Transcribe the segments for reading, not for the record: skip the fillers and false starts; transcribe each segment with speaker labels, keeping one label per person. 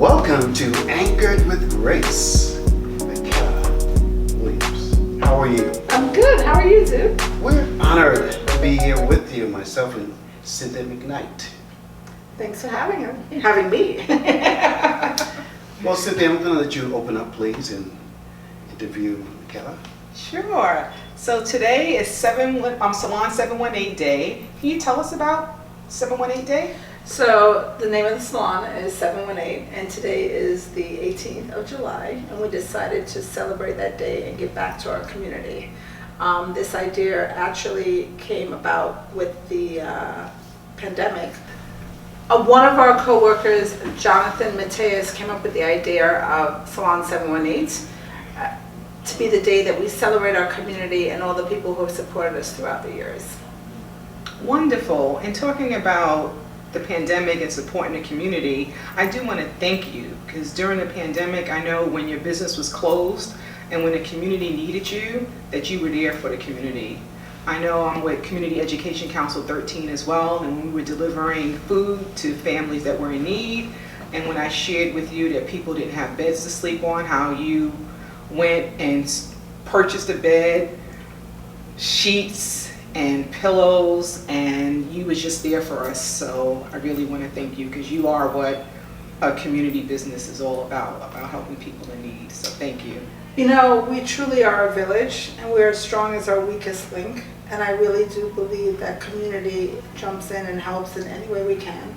Speaker 1: Welcome to Anchored with Grace. Michaella Williams. How are you?
Speaker 2: I'm good. How are you, Duke?
Speaker 1: We're honored to be here with you, myself and Cynthia McKnight.
Speaker 2: Thanks for having me.
Speaker 1: Well, Cynthia, I'm going to let you open up, please, and interview Michaella.
Speaker 3: Sure. So today is Salon 718 Day. Can you tell us about 718 Day?
Speaker 2: So the name of the salon is 718, and today is the 18th of July, and we decided to celebrate that day and give back to our community. This idea actually came about with the pandemic. One of our co-workers, Jonathan Mateus, came up with the idea of Salon 718 to be the day that we celebrate our community and all the people who have supported us throughout the years.
Speaker 3: Wonderful. And talking about the pandemic and supporting the community, I do want to thank you, because during the pandemic, I know when your business was closed and when the community needed you, that you were there for the community. I know I'm with Community Education Council 13 as well, and we were delivering food to families that were in need. And when I shared with you that people didn't have beds to sleep on, how you went and purchased a bed, sheets, and pillows, and you was just there for us. So I really want to thank you, because you are what a community business is all about helping people in need. So thank you.
Speaker 2: You know, we truly are a village, and we're as strong as our weakest link. And I really do believe that community jumps in and helps in any way we can.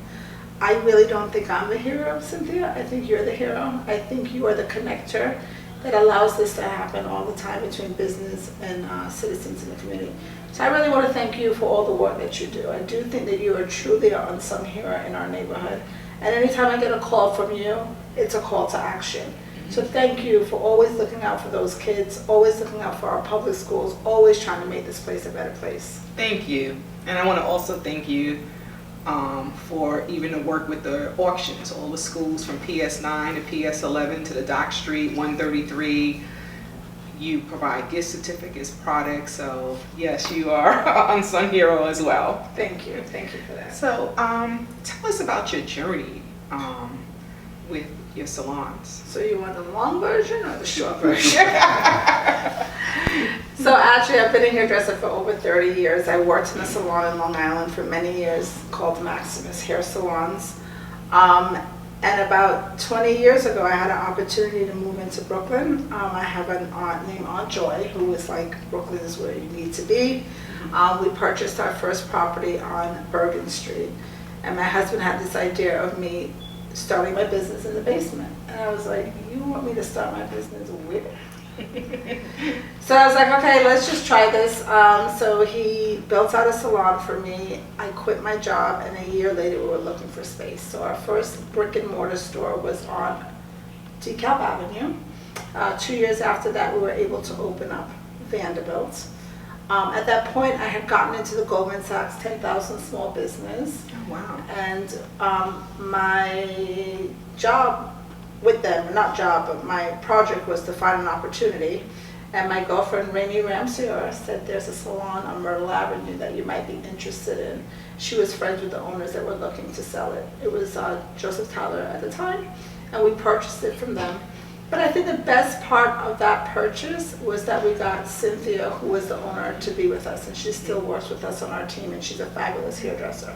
Speaker 2: I really don't think I'm the hero, Cynthia. I think you're the hero. I think you are the connector that allows this to happen all the time between business and citizens in the community. So I really want to thank you for all the work that you do. I do think that you are truly an unsung hero in our neighborhood. And anytime I get a call from you, it's a call to action. So thank you for always looking out for those kids, always looking out for our public schools, always trying to make this place a better place.
Speaker 3: Thank you. And I want to also thank you for even the work with the auctions, all the schools from PS9 to PS11 to the Dock Street 133. You provide gift certificates, products, so yes, you are an unsung hero as well.
Speaker 2: Thank you for that.
Speaker 3: So tell us about your journey with your salons.
Speaker 2: So you want the long version or the short version? So actually, I've been a hairdresser for over 30 years. I worked in a salon in Long Island for many years called Maximus Hair Salons. And about 20 years ago, I had an opportunity to move into Brooklyn. I have an aunt named Aunt Joy, who was like, Brooklyn is where you need to be. We purchased our first property on Bergen Street. And my husband had this idea of me starting my business in the basement. And I was like, you want me to start my business where? So I was like, okay, let's just try this. So he built out a salon for me. I quit my job, and a year later we were looking for space. So our first brick and mortar store was on DeKalb Avenue. 2 years after that, we were able to open up Vanderbilt. At that point, I had gotten into the Goldman Sachs 10,000 small business.
Speaker 3: Oh, wow.
Speaker 2: And my job with them, not job, but my project was to find an opportunity. And my girlfriend, Rainey Ramseur, said there's a salon on Myrtle Avenue that you might be interested in. She was friends with the owners that were looking to sell it. It was Joseph Tyler at the time, and we purchased it from them. But I think the best part of that purchase was that we got Cynthia, who was the owner, to be with us, and she still works with us on our team, and she's a fabulous hairdresser.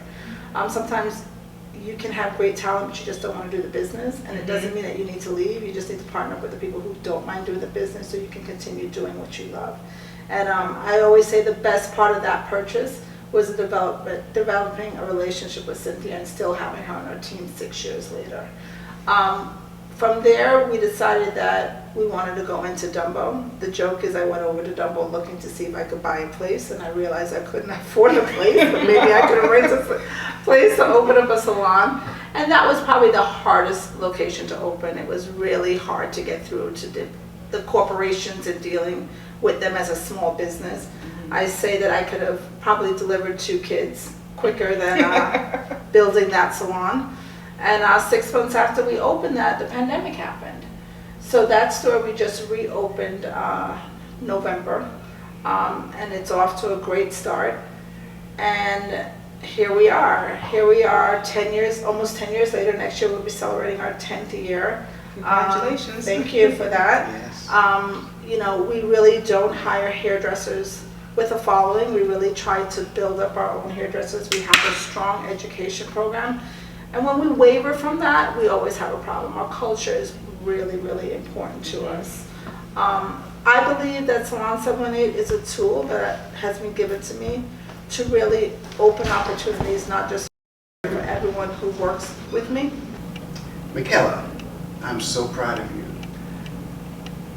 Speaker 2: Sometimes you can have great talent, but you just don't want to do the business, and it doesn't mean that you need to leave. You just need to partner up with the people who don't mind doing the business so you can continue doing what you love. And I always say the best part of that purchase was developing a relationship with Cynthia and still having her on our team 6 years later. From there, we decided that we wanted to go into Dumbo. The joke is I went over to Dumbo looking to see if I could buy a place, and I realized I couldn't afford a place, but maybe I could rent a place to open up a salon. And that was probably the hardest location to open. It was really hard to get through to the corporations and dealing with them as a small business. Mm-hmm. I say that I could have probably delivered 2 kids quicker than building that salon. And 6 months after we opened that, the pandemic happened. So that store we just reopened November, and it's off to a great start. And here we are. Here we are 10 years, almost 10 years later. Next year we'll be celebrating our 10th year.
Speaker 3: Congratulations.
Speaker 2: Thank you for that.
Speaker 1: Yes.
Speaker 2: You know, we really don't hire hairdressers with a following. We really try to build up our own hairdressers. We have a strong education program. And when we waver from that, we always have a problem. Our culture is really, really important to us. I believe that Salon 718 is a tool that has been given to me to really open opportunities, not just for everyone who works with me.
Speaker 1: Michaella, I'm so proud of you.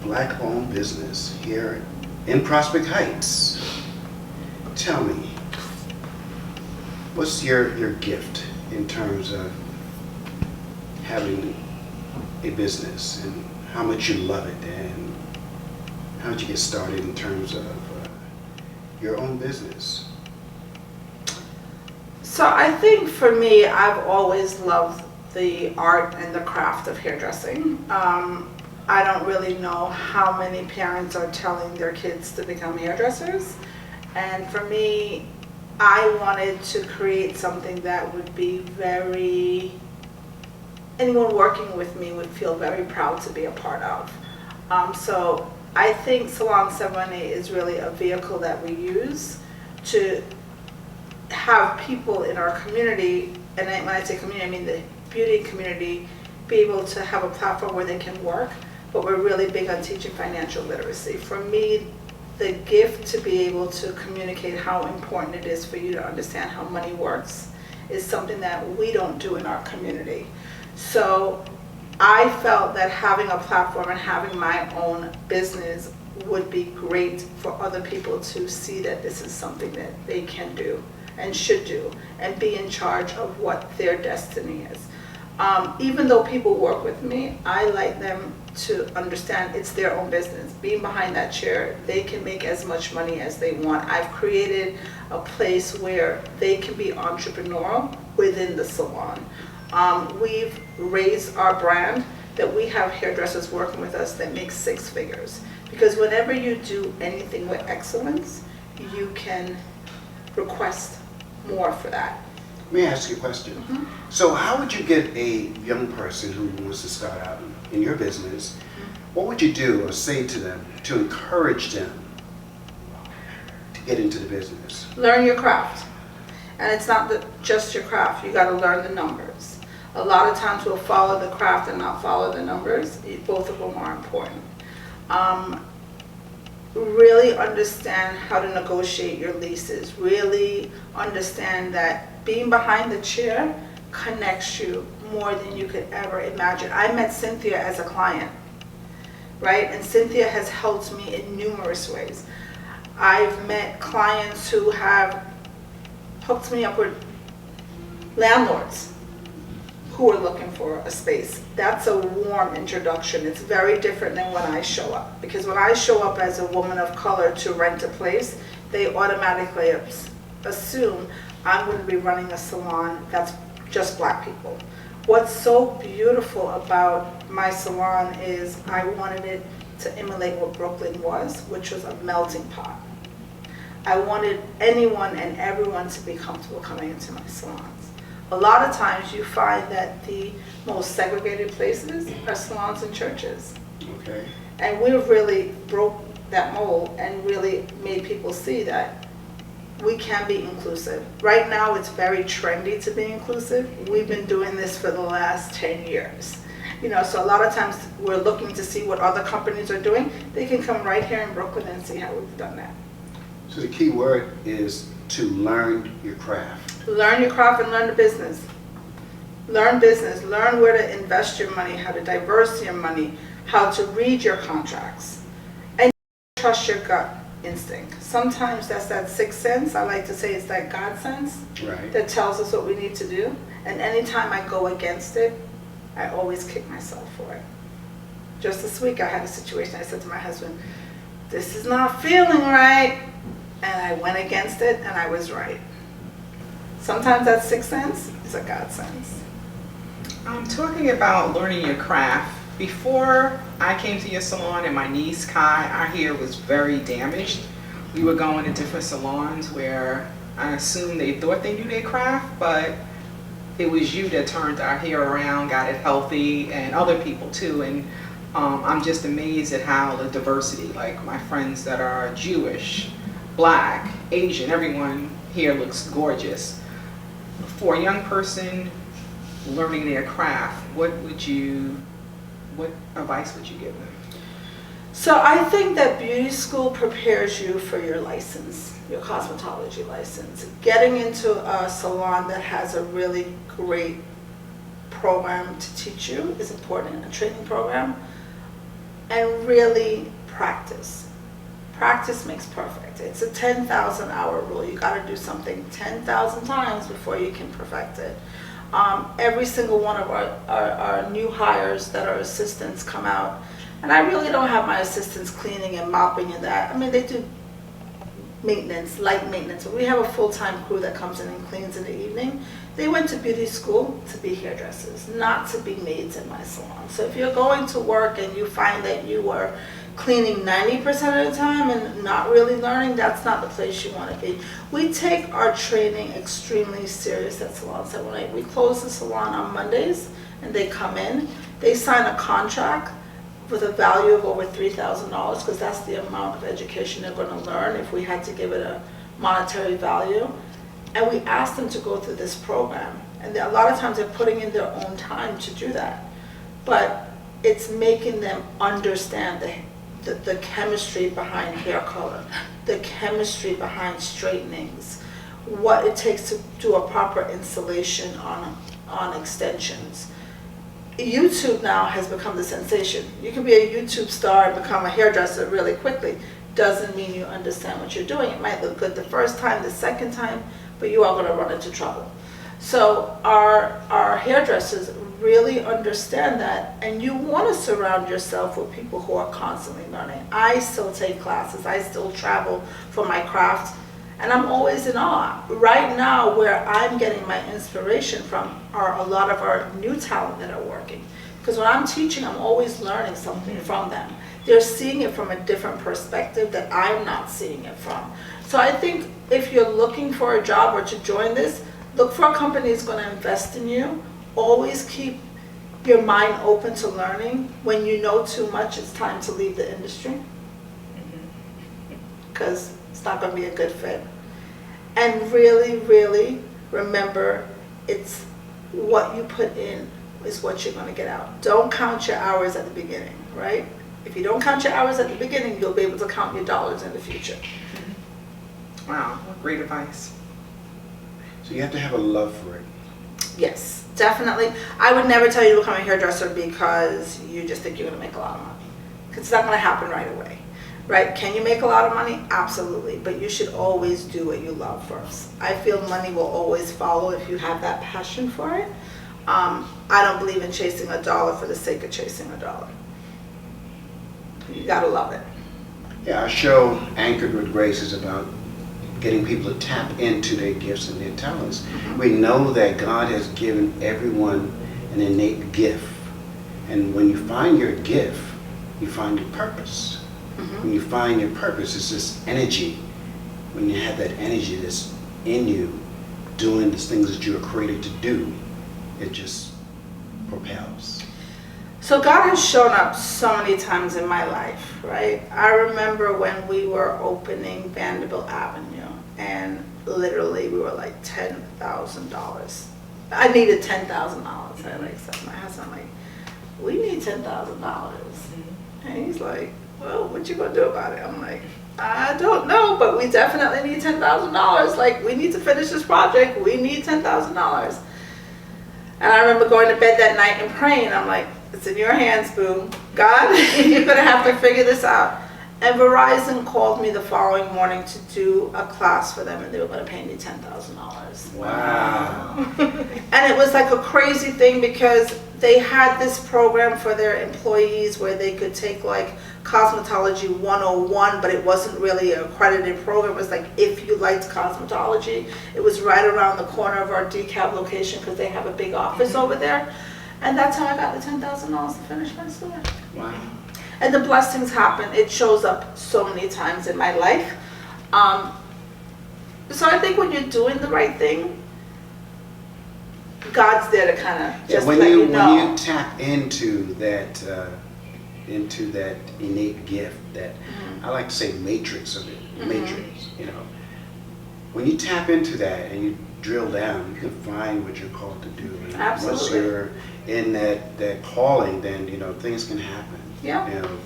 Speaker 1: Black-owned business here in Prospect Heights. Tell me, what's your gift in terms of having a business, and how much you love it, and how did you get started in terms of your own business?
Speaker 2: So I think for me, I've always loved the art and the craft of hairdressing. I don't really know how many parents are telling their kids to become hairdressers. And for me, I wanted to create something that would be anyone working with me would feel very proud to be a part of. So I think Salon 718 is really a vehicle that we use to have people in our community, and when I say community, I mean the beauty community, be able to have a platform where they can work, but we're really big on teaching financial literacy. For me, the gift to be able to communicate how important it is for you to understand how money works is something that we don't do in our community. So I felt that having a platform and having my own business would be great for other people to see that this is something that they can do and should do and be in charge of what their destiny is. Even though people work with me, I like them to understand it's their own business. Being behind that chair, they can make as much money as they want. I've created a place where they can be entrepreneurial within the salon. We've raised our brand that we have hairdressers working with us that make 6 figures. Because whenever you do anything with excellence, you can request more for that.
Speaker 1: May I ask you a question?
Speaker 2: Mm-hmm.
Speaker 1: So how would you get a young person who wants to start out in your business, what would you do or say to them to encourage them to get into the business?
Speaker 2: Learn your craft. And it's not just your craft, you gotta learn the numbers. A lot of times we'll follow the craft and not follow the numbers. Both of them are important. Really understand how to negotiate your leases. Really understand that being behind the chair connects you more than you could ever imagine. I met Cynthia as a client, right? And Cynthia has helped me in numerous ways. I've met clients who have hooked me up with landlords who are looking for a space. That's a warm introduction. It's very different than when I show up. Because when I show up as a woman of color to rent a place, they automatically assume I'm going to be running a salon that's just black people. What's so beautiful about my salon is I wanted it to emulate what Brooklyn was, which was a melting pot. I wanted anyone and everyone to be comfortable coming into my salons. A lot of times you find that the most segregated places are salons and churches.
Speaker 1: Okay.
Speaker 2: And we've really broke that mold and really made people see that we can be inclusive. Right now it's very trendy to be inclusive. We've been doing this for the last 10 years. So a lot of times we're looking to see what other companies are doing. They can come right here in Brooklyn and see how we've done that.
Speaker 1: So the key word is to learn your craft.
Speaker 2: Learn your craft and learn the business. Learn business. Learn where to invest your money, how to diverse your money, how to read your contracts. And trust your gut instinct. Sometimes that's that 6th sense. I like to say it's that God sense
Speaker 1: Right.
Speaker 2: that tells us what we need to do. And anytime I go against it, I always kick myself for it. Just this week I had a situation. I said to my husband, this is not feeling right. And I went against it and I was right. Sometimes that 6th sense is a God sense.
Speaker 3: Talking about learning your craft, before I came to your salon and my niece Kai, our hair was very damaged. We were going to different salons where I assume they thought they knew their craft, but it was you that turned our hair around, got it healthy, and other people too. And I'm just amazed at how the diversity, like my friends that are Jewish, Black, Asian, everyone here looks gorgeous. For a young person learning their craft, what advice would you give them?
Speaker 2: So I think that beauty school prepares you for your license, your cosmetology license. Getting into a salon that has a really great program to teach you is important, a training program, and really practice. Practice makes perfect. It's a 10,000 hour rule. You got to do something 10,000 times before you can perfect it. Every single one of our new hires that are assistants come out, and I really don't have my assistants cleaning and mopping and that. I mean, they do maintenance, light maintenance, but we have a full-time crew that comes in and cleans in the evening. They went to beauty school to be hairdressers, not to be maids in my salon. So if you're going to work and you find that you are cleaning 90% of the time and not really learning, that's not the place you want to be. We take our training extremely serious at Salon 718. We close the salon on Mondays and they come in, they sign a contract with a value of over $3,000 because that's the amount of education they're going to learn if we had to give it a monetary value. And we ask them to go through this program. And a lot of times they're putting in their own time to do that. But it's making them understand the chemistry behind hair color, the chemistry behind straightenings, what it takes to do a proper installation on extensions. YouTube now has become the sensation. You can be a YouTube star and become a hairdresser really quickly. Doesn't mean you understand what you're doing. It might look good the first time, the second time, but you are going to run into trouble. So our hairdressers really understand that, and you want to surround yourself with people who are constantly learning. I still take classes. I still travel for my craft, and I'm always in awe. Right now, where I'm getting my inspiration from are a lot of our new talent that are working. Because when I'm teaching, I'm always learning something from them. They're seeing it from a different perspective that I'm not seeing it from. So I think if you're looking for a job or to join this, look for a company that's going to invest in you. Always keep your mind open to learning. When you know too much, it's time to leave the industry. Because it's not going to be a good fit. And really, really remember, it's what you put in is what you're going to get out. Don't count your hours at the beginning, right? If you don't count your hours at the beginning, you'll be able to count your dollars in the future.
Speaker 3: Wow, what great advice.
Speaker 1: So you have to have a love for it.
Speaker 2: Yes, definitely. I would never tell you to become a hairdresser because you just think you're going to make a lot of money. Because it's not going to happen right away. Right? Can you make a lot of money? Absolutely. But you should always do what you love first. I feel money will always follow if you have that passion for it. I don't believe in chasing a dollar for the sake of chasing a dollar. You gotta love it.
Speaker 1: Yeah, our show, Anchored with Grace, is about getting people to tap into their gifts and their talents. We know that God has given everyone an innate gift. And when you find your gift, you find your purpose. When you find your purpose, it's this energy. When you have that energy that's in you, doing the things that you were created to do, it just propels.
Speaker 2: So God has shown up so many times in my life, right? I remember when we were opening Vanderbilt Avenue, and literally we were like $10,000. I needed $10,000. I like said to my husband, I'm like, we need $10,000. And he's like, well, what you gonna do about it? I'm like, I don't know, but we definitely need $10,000. Like, we need to finish this project. We need $10,000. And I remember going to bed that night and praying. I'm like, it's in your hands, boo. God, you're gonna have to figure this out. And Verizon called me the following morning to do a class for them, and they were gonna pay me $10,000.
Speaker 1: Wow.
Speaker 2: And it was like a crazy thing because they had this program for their employees where they could take like Cosmetology 101, but it wasn't really an accredited program. It was like if you liked cosmetology. It was right around the corner of our DeKalb location because they have a big office over there. And that's how I got the $10,000 to finish my store.
Speaker 1: Wow.
Speaker 2: And the blessings happen. It shows up so many times in my life. So I think when you're doing the right thing, God's there to kind of just let you know.
Speaker 1: When you tap into that innate gift, that I like to say matrix of it, matrix, you know. When you tap into that and you drill down, you can find what you're called to do. And
Speaker 2: Absolutely.
Speaker 1: once you're in that calling, then you know things can happen.
Speaker 2: Yeah.
Speaker 1: You know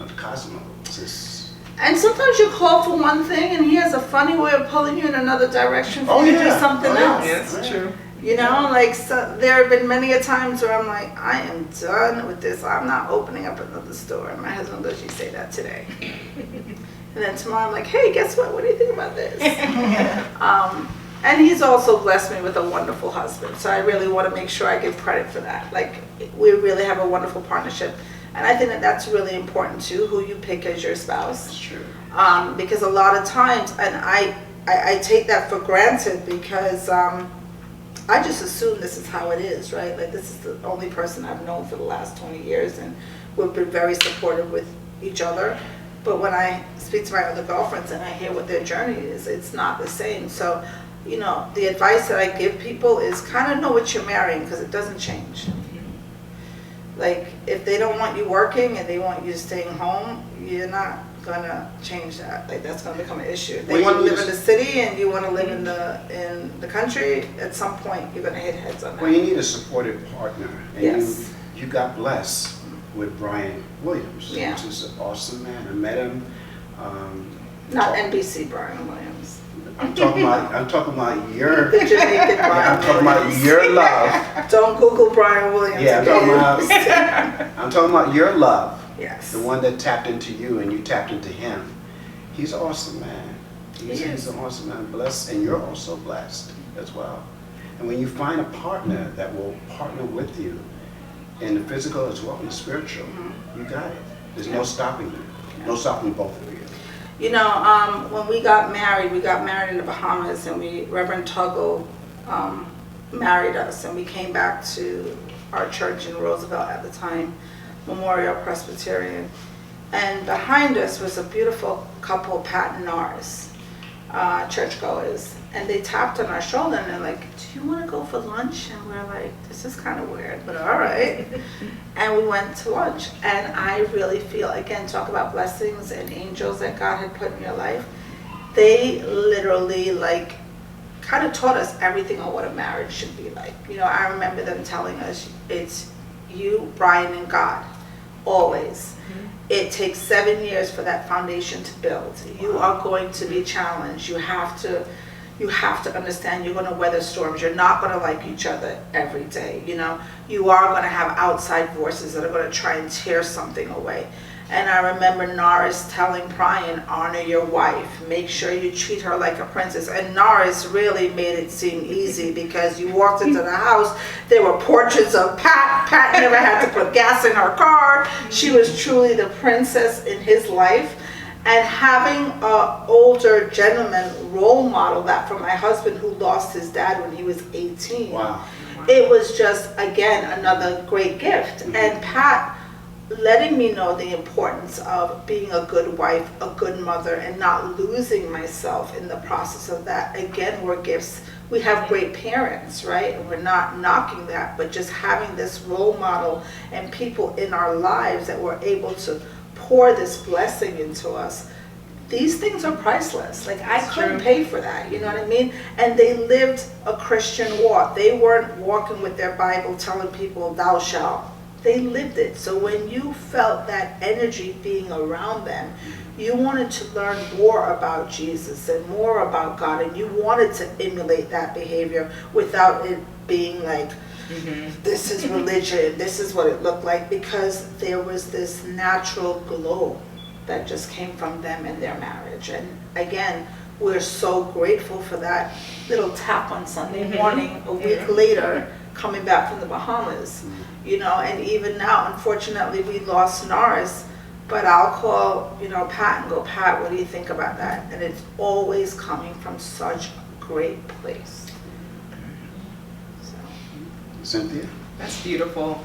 Speaker 1: the cosmos is.
Speaker 2: And sometimes you're called for one thing, and he has a funny way of pulling you in another direction for you to do something else.
Speaker 3: Yeah, that's true.
Speaker 2: You know, like so, there have been many a times where I'm like, I am done with this. I'm not opening up another store. And my husband goes, "You say that today." And then tomorrow I'm like, "Hey, guess what? What do you think about this?" And he's also blessed me with a wonderful husband. So I really want to make sure I give credit for that. Like, we really have a wonderful partnership. And I think that that's really important too, who you pick as your spouse.
Speaker 1: That's true.
Speaker 2: Because a lot of times, and I take that for granted because I just assume this is how it is, right? Like, this is the only person I've known for the last 20 years, and we've been very supportive with each other. But when I speak to my other girlfriends and I hear what their journey is, it's not the same. So, you know, the advice that I give people is kind of know what you're marrying, because it doesn't change. Like, if they don't want you working and they want you staying home, you're not gonna change that. Like, that's gonna become an issue. If they want to live in the city and you want to live in the country, at some point you're gonna hit heads on that.
Speaker 1: Well, you need a supportive partner, and
Speaker 2: Yes.
Speaker 1: you got blessed with Brian Williams,
Speaker 2: Yeah.
Speaker 1: which is an awesome man. I met him.
Speaker 2: Not NBC Brian Williams.
Speaker 1: I'm talking about your.
Speaker 2: The Jamaican Brian
Speaker 1: I'm talking about
Speaker 2: Williams.
Speaker 1: your love.
Speaker 2: Don't Google Brian Williams.
Speaker 1: Yeah,
Speaker 2: again.
Speaker 1: I'm talking about your love.
Speaker 2: Yes.
Speaker 1: The one that tapped into you and you tapped into him. He's an awesome man. He's an awesome man, blessed, and you're also blessed as well. And when you find a partner that will partner with you in the physical as well as the spiritual, you got it. There's no stopping you. No stopping both of you.
Speaker 2: You know, when we got married in the Bahamas, and Reverend Tuggle married us, and we came back to our church in Roosevelt at the time, Memorial Presbyterian. And behind us was a beautiful couple, Pat and Norris, churchgoers. And they tapped on our shoulder and they're like, "Do you want to go for lunch?" And we're like, "This is kind of weird, but all right." And we went to lunch. And I really feel, again, talk about blessings and angels that God had put in your life. They literally, like, kind of taught us everything on what a marriage should be like. You know, I remember them telling us, it's you, Brian, and God, always. It takes 7 years for that foundation to build. You are going to be challenged. You have to understand you're going to weather storms. You're not going to like each other every day. You know, you are going to have outside voices that are going to try and tear something away. And I remember Norris telling Brian, honor your wife, make sure you treat her like a princess. And Norris really made it seem easy, because you walked into the house, there were portraits of Pat. Pat never had to put gas in her car. She was truly the princess in his life. And having an older gentleman role model that for my husband, who lost his dad when he was 18.
Speaker 1: Wow.
Speaker 2: It was just, again, another great gift. And Pat letting me know the importance of being a good wife, a good mother, and not losing myself in the process of that. Again, we're gifts. We have great parents, right? And we're not knocking that, but just having this role model and people in our lives that were able to pour this blessing into us. These things are priceless. Like, I couldn't pay for that, you know what I mean? And they lived a Christian walk. They weren't walking with their Bible telling people, thou shalt. They lived it. So when you felt that energy being around them, you wanted to learn more about Jesus and more about God, and you wanted to emulate that behavior without it being like, this is religion, this is what it looked like, because there was this natural glow that just came from them in their marriage. And again, we're so grateful for that little tap on Sunday morning, a week later, coming back from the Bahamas. You know, and even now, unfortunately, we lost Norris, but I'll call, you know, Pat and go, Pat, what do you think about that? And it's always coming from such a great place. So.
Speaker 1: Cynthia?
Speaker 3: That's beautiful.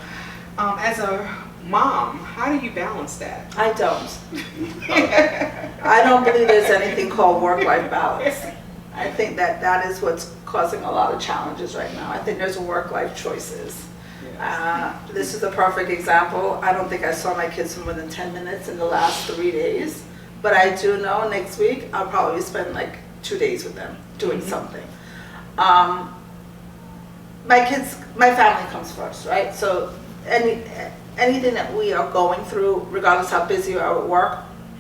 Speaker 3: As a mom, how do you balance that?
Speaker 2: I don't. I don't believe there's anything called work-life balance. I think that that is what's causing a lot of challenges right now. I think there's work-life choices. This is a perfect example. I don't think I saw my kids for more than 10 minutes in the last 3 days, but I do know next week I'll probably spend like 2 days with them doing something. My family comes first, right? So anything that we are going through, regardless how busy we are at work,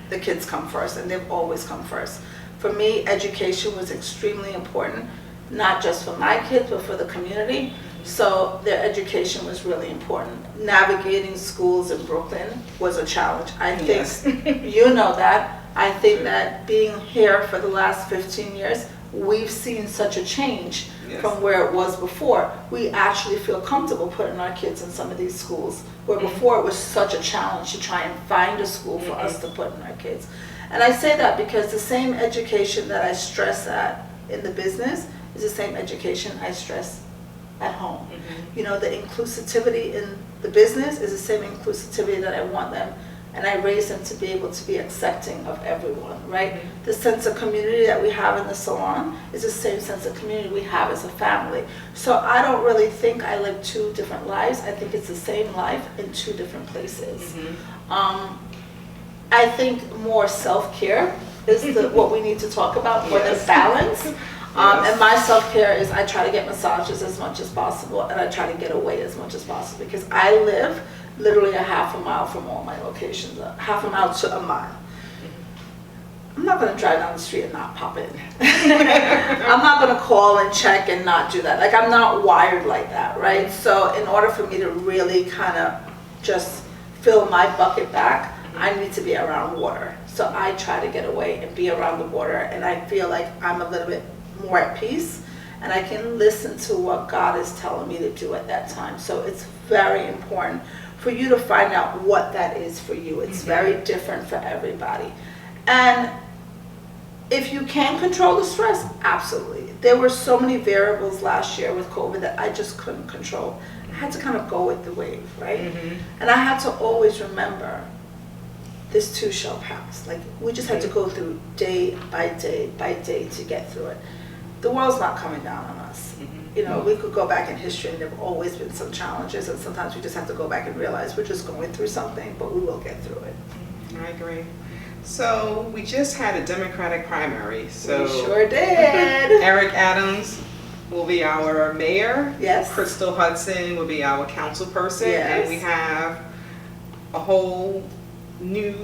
Speaker 2: the kids come first, and they've always come first. For me, education was extremely important, not just for my kids, but for the community. So their education was really important. Navigating schools in Brooklyn was a challenge. I think you know that. I think that being here for the last 15 years, we've seen such a change from where it was before. We actually feel comfortable putting our kids in some of these schools, where before it was such a challenge to try and find a school for us to put in our kids. And I say that because the same education that I stress at in the business is the same education I stress at home. You know, the inclusivity in the business is the same inclusivity that I want them, and I raise them to be able to be accepting of everyone, right? The sense of community that we have in the salon is the same sense of community we have as a family. So I don't really think I live two different lives. I think it's the same life in two different places. I think more self-care is what we need to talk about, more than balance. And my self-care is I try to get massages as much as possible, and I try to get away as much as possible, because I live literally a half a mile from all my locations, half a mile to a mile. I'm not going to drive down the street and not pop in. I'm not going to call and check and not do that. Like, I'm not wired like that, right? So in order for me to really kind of just fill my bucket back, I need to be around water. So I try to get away and be around the water, and I feel like I'm a little bit more at peace, and I can listen to what God is telling me to do at that time. So it's very important for you to find out what that is for you. It's very different for everybody. And if you can control the stress, absolutely. There were so many variables last year with COVID that I just couldn't control. I had to kind of go with the wave, right? And I had to always remember, this too shall pass. Like, we just had to go through day by day by day to get through it. The world's not coming down on us. You know, we could go back in history and there have always been some challenges, and sometimes we just have to go back and realize we're just going through something, but we will get through it.
Speaker 3: I agree. So we just had a Democratic primary. So
Speaker 2: We sure did.
Speaker 3: Eric Adams will be our mayor.
Speaker 2: Yes.
Speaker 3: Crystal Hudson will be our council person.
Speaker 2: Yes.
Speaker 3: And we have a whole new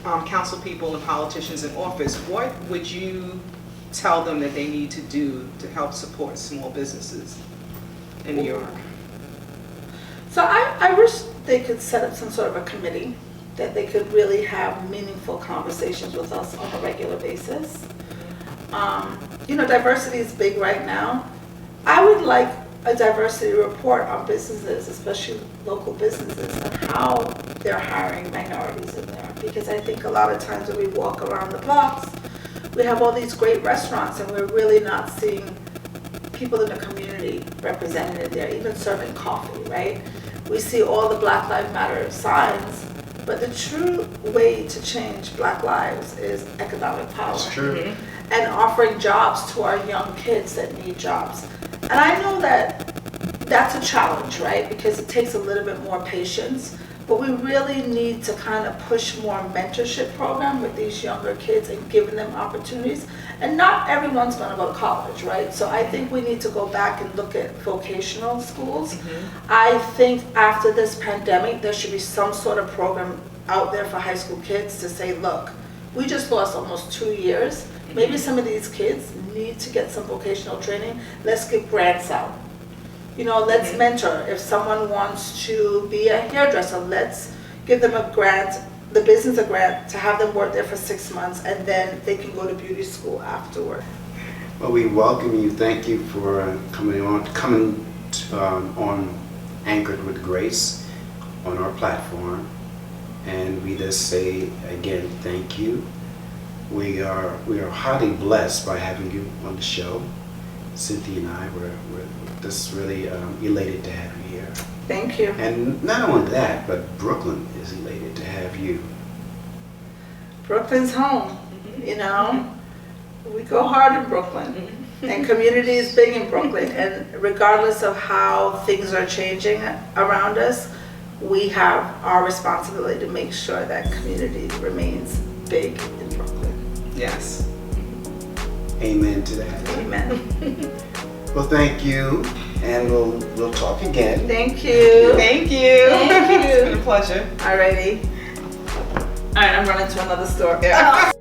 Speaker 3: council people and politicians in office. What would you tell them that they need to do to help support small businesses in New York?
Speaker 2: So I wish they could set up some sort of a committee that they could really have meaningful conversations with us on a regular basis. You know, diversity is big right now. I would like a diversity report on businesses, especially local businesses, and how they're hiring minorities in there. Because I think a lot of times when we walk around the blocks, we have all these great restaurants, and we're really not seeing people in the community represented there, even serving coffee, right? We see all the Black Lives Matter signs, but the true way to change Black lives is economic power.
Speaker 1: That's true.
Speaker 2: And offering jobs to our young kids that need jobs. And I know that that's a challenge, right? Because it takes a little bit more patience, but we really need to kind of push more mentorship program with these younger kids and giving them opportunities. And not everyone's going to go to college, right? So I think we need to go back and look at vocational schools. I think after this pandemic, there should be some sort of program out there for high school kids to say, look, we just lost almost 2 years. Maybe some of these kids need to get some vocational training. Let's give grants out. You know, let's mentor. If someone wants to be a hairdresser, let's give them a grant, the business a grant, to have them work there for 6 months, and then they can go to beauty school afterward.
Speaker 1: Well, we welcome you. Thank you for coming on Anchored with Grace on our platform. And we just say again, thank you. We are highly blessed by having you on the show. Cynthia and I, we're just really elated to have you here.
Speaker 2: Thank you.
Speaker 1: And not only that, but Brooklyn is elated to have you.
Speaker 2: Brooklyn's home, you know. we go hard in Brooklyn, and community is big in Brooklyn, and regardless of how things are changing around us, we have our responsibility to make sure that community remains big in Brooklyn.
Speaker 3: Yes.
Speaker 1: Amen to that.
Speaker 2: Amen.
Speaker 1: Well, thank you, and we'll talk again.
Speaker 2: Thank you.
Speaker 3: Thank you.
Speaker 2: Thank you.
Speaker 3: It's been a pleasure.
Speaker 2: Alrighty. Alright, I'm running to another store.
Speaker 3: Yeah.